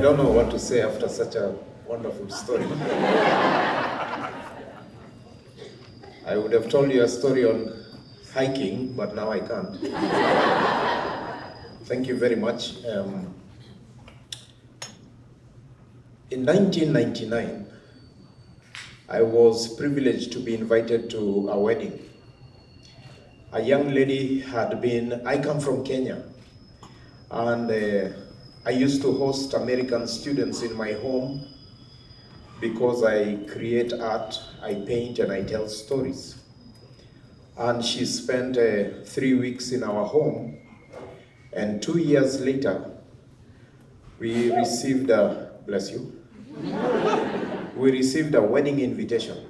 don't know what to say after such a wonderful story. I would have told you a story on hiking, but now I can't. Thank you very much. In 1999, I was privileged to be invited to a wedding. A young lady I come from Kenya, and I used to host American students in my home because I create art, I paint, and I tell stories. And she spent 3 weeks in our home, and 2 years later, we received a, bless you, we received a wedding invitation.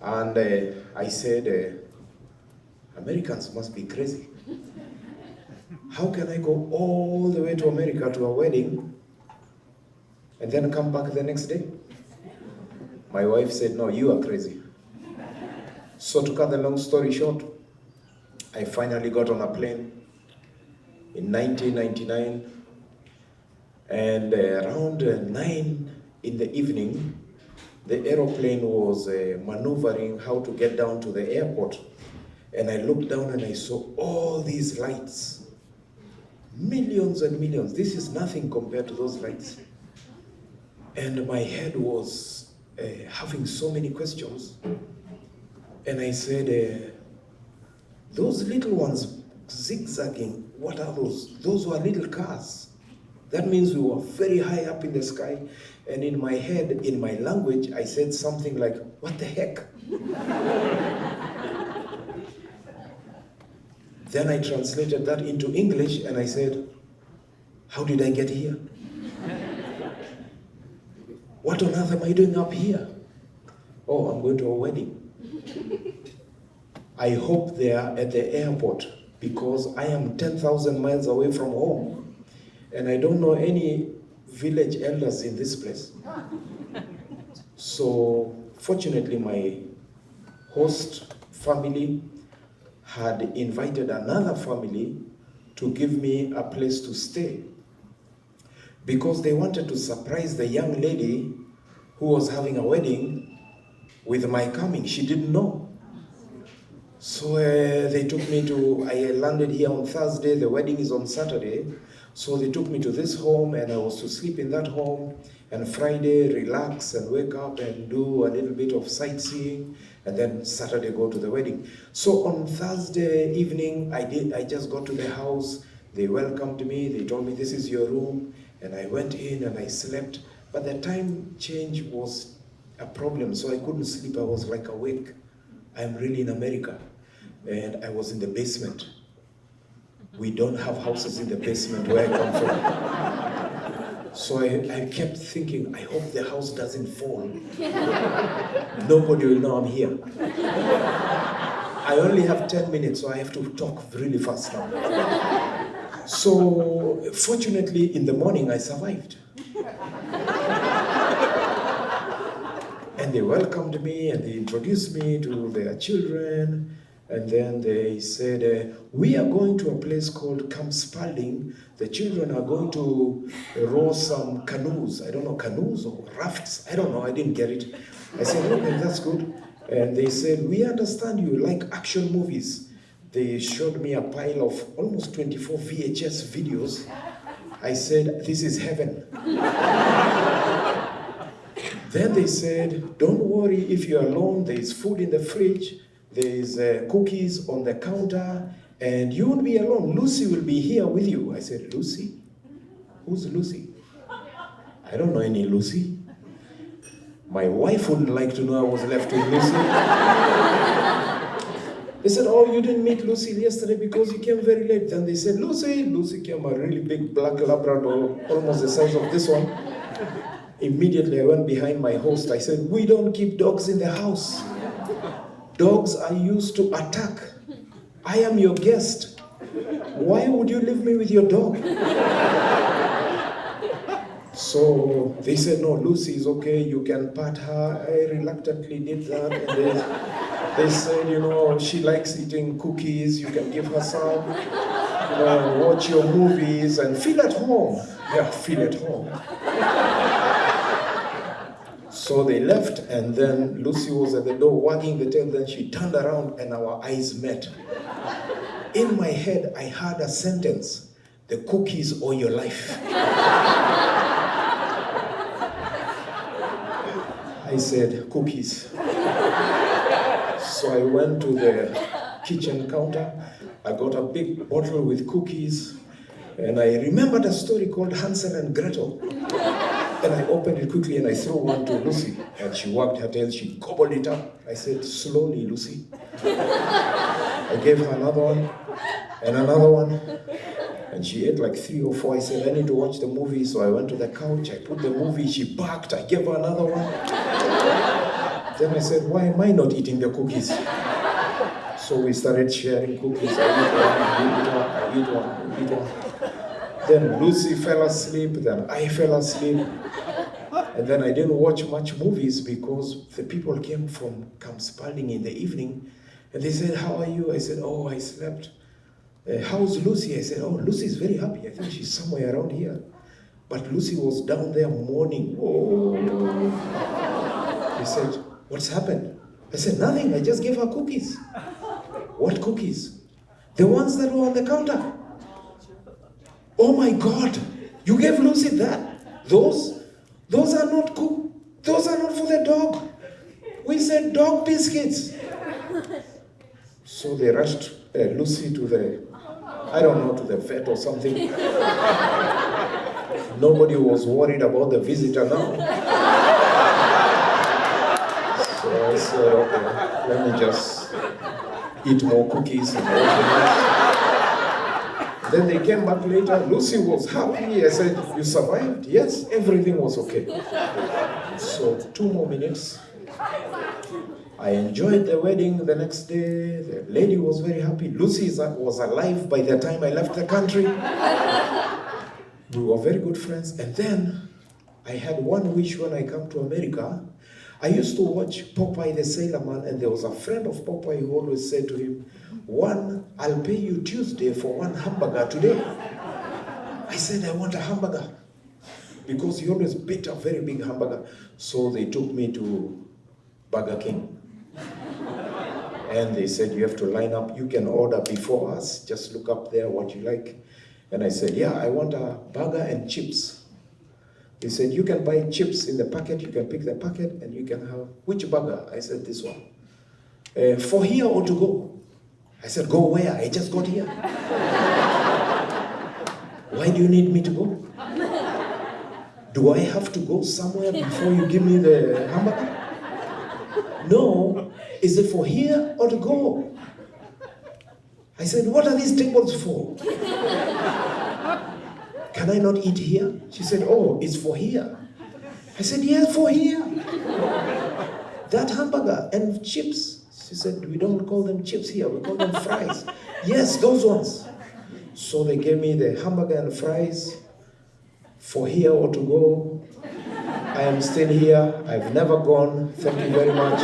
And I said, Americans must be crazy. How can I go all the way to America to a wedding and then come back the next day? My wife said, no, you are crazy. So to cut the long story short, I finally got on a plane in 1999, and around 9 in the evening, the aeroplane was maneuvering how to get down to the airport. And I looked down and I saw all these lights. Millions and millions. This is nothing compared to those lights. And my head was having so many questions. And I said, those little ones zigzagging, what are those? Those were little cars. That means we were very high up in the sky. And in my head, in my language, I said something like, what the heck? Then I translated that into English and I said, how did I get here? What on earth am I doing up here? Oh, I'm going to a wedding. I hope they are at the airport because I am 10,000 miles away from home and I don't know any village elders in this place. So fortunately, my host family had invited another family to give me a place to stay because they wanted to surprise the young lady who was having a wedding with my coming. She didn't know. So they took me I landed here on Thursday, the wedding is on Saturday. So they took me to this home and I was to sleep in that home, and Friday relax and wake up and do a little bit of sightseeing, and then Saturday go to the wedding. So on Thursday evening, I just got to the house, they welcomed me, they told me this is your room, and I went in and I slept, but the time change was a problem, so I couldn't sleep, I was like awake. I'm really in America, and I was in the basement. We don't have houses in the basement where I come from. So I kept thinking, I hope the house doesn't fall. Nobody will know I'm here. I only have 10 minutes, so I have to talk really fast now. So fortunately, in the morning, I survived. And they welcomed me and they introduced me to their children. And then they said, we are going to a place called Camp Spalding. The children are going to row some canoes. I don't know, canoes or rafts. I don't know, I didn't get it. I said, okay, that's good. And they said, we understand you like action movies. They showed me a pile of almost 24 VHS videos. I said, this is heaven. Then they said, don't worry, if you're alone, there is food in the fridge. There is cookies on the counter, and you won't be alone. Lucy will be here with you. I said, Lucy? Who's Lucy? I don't know any Lucy. My wife wouldn't like to know I was left with Lucy. They said, oh, you didn't meet Lucy yesterday because you came very late. Then they said, Lucy. Lucy came, a really big black Labrador, almost the size of this one. Immediately I went behind my host. I said, we don't keep dogs in the house. Dogs are used to attack. I am your guest. Why would you leave me with your dog? So they said, no, Lucy is okay, you can pat her. I reluctantly did that. And they said, you know, she likes eating cookies, you can give her some. watch your movies and feel at home. Yeah, feel at home. So they left, and then Lucy was at the door wagging the tail. Then she turned around and our eyes met. In my head, I heard a sentence: the cookies or your life. I said, cookies. So I went to the kitchen counter. I got a big bottle with cookies. And I remembered a story called Hansel and Gretel. And I opened it quickly and I threw one to Lucy. And she wagged her tail, she gobbled it up. I said, slowly, Lucy. I gave her another one and another one. And she ate like 3 or 4. I said, I need to watch the movie. So I went to the couch, I put the movie, she barked, I gave her another one. Then I said, why am I not eating the cookies? So we started sharing cookies. I eat one. Then Lucy fell asleep, then I fell asleep. And then I didn't watch much movies because the people came from Camp Spalding in the evening. And they said, how are you? I said, oh, I slept. How's Lucy? I said, oh, Lucy's very happy. I think she's somewhere around here. But Lucy was down there mourning. Oh. He said, what's happened? I said, nothing. I just gave her cookies. What cookies? The ones that were on the counter. Oh my God, you gave Lucy that? Those are not cooked. Those are not for the dog. We said dog biscuits. So they rushed Lucy to the, I don't know, to the vet or something. Nobody was worried about the visitor now. So I said, okay, let me just eat more cookies and more. Then they came back later. Lucy was happy. I said, you survived? Yes, everything was okay. So 2 more minutes. I enjoyed the wedding the next day. The lady was very happy. Lucy was alive by the time I left the country. We were very good friends. And then I had one wish when I came to America. I used to watch Popeye the Sailor Man, and there was a friend of Popeye who always said to him, I'll pay you Tuesday for 1 hamburger today. I said, I want a hamburger. Because he always bit a very big hamburger. So they took me to Burger King. And they said, you have to line up. You can order before us. Just look up there what you like. And I said, yeah, I want a burger and chips. They said, you can buy chips in the packet. You can pick the packet and you can have, which burger? I said, this one. For here or to go? I said, go where? I just got here. Why do you need me to go? Do I have to go somewhere before you give me the hamburger? No. Is it for here or to go? I said, what are these tables for? Can I not eat here? She said, oh, it's for here. I said, yes, for here. That hamburger and chips. She said, we don't call them chips here, we call them fries. Yes, those ones. So they gave me the hamburger and fries for here or to go. I am still here. I've never gone. Thank you very much.